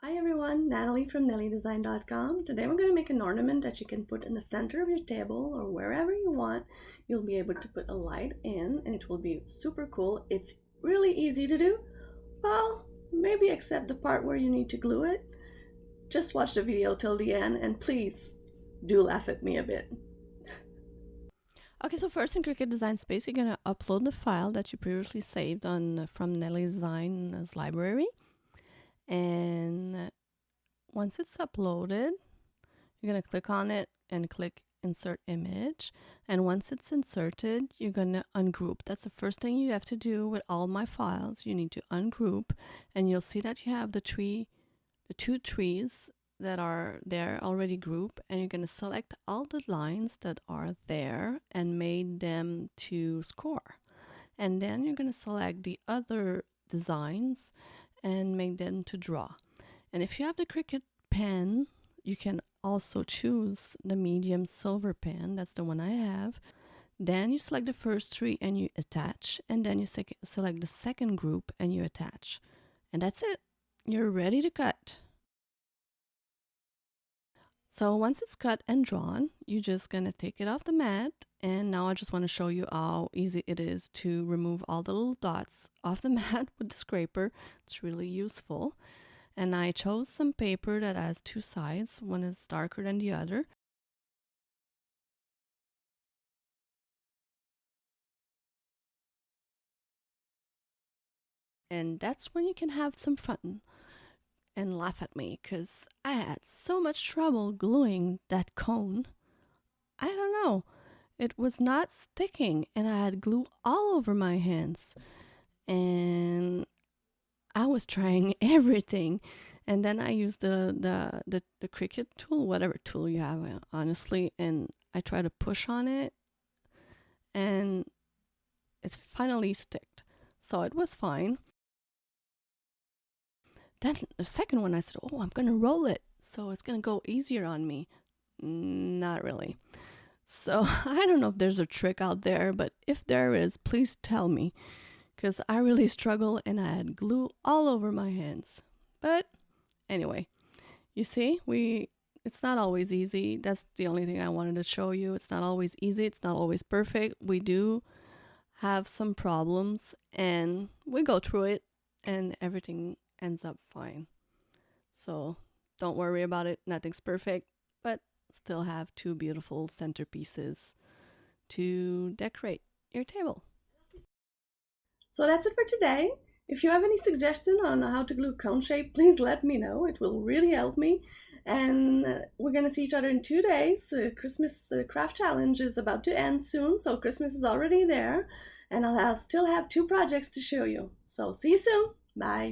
Hi everyone, Natalie from NellieDesign.com. Today we're going to make an ornament that you can put in the center of your table or wherever you want. You'll be able to put a light in and it will be super cool. It's really easy to do. Well, maybe except the part where you need to glue it. Just watch the video till the end and please do laugh at me a bit. Okay, so first in Cricut Design Space, you're going to upload the file that you previously saved from Nellie Design's library. And once it's uploaded, you're going to click on it and click Insert Image. And once it's inserted, you're going to ungroup. That's the first thing you have to do with all my files. You need to ungroup, and you'll see that you have the two trees that are there already grouped, and you're going to select all the lines that are there and made them to score. And then you're going to select the other designs and make them to draw. And if you have the Cricut pen, you can also choose the medium silver pen. That's the one I have. Then you select the first three and you attach, and then you select the second group and you attach. And that's it. You're ready to cut. So once it's cut and drawn, you're just going to take it off the mat. And now I just want to show you how easy it is to remove all the little dots off the mat with the scraper. It's really useful. And I chose some paper that has two sides. One is darker than the other. And that's when you can have some fun and laugh at me, because I had so much trouble gluing that cone. I don't know. It was not sticking and I had glue all over my hands. And I was trying everything. And then I used the Cricut tool, whatever tool you have, honestly, and I tried to push on it and it finally sticked. So it was fine. Then the second one I said, oh, I'm going to roll it, so it's going to go easier on me. Not really. So I don't know if there's a trick out there, but if there is, please tell me, because I really struggle and I had glue all over my hands. But anyway, you see, it's not always easy. That's the only thing I wanted to show you. It's not always easy. It's not always perfect. We do have some problems and we go through it and everything ends up fine. So don't worry about it. Nothing's perfect, but still have two beautiful centerpieces to decorate your table. So that's it for today. If you have any suggestion on how to glue cone shape, please let me know. It will really help me. And we're going to see each other in 2 days. Christmas craft challenge is about to end soon, so Christmas is already there. And I'll still have 2 projects to show you. So see you soon. Bye.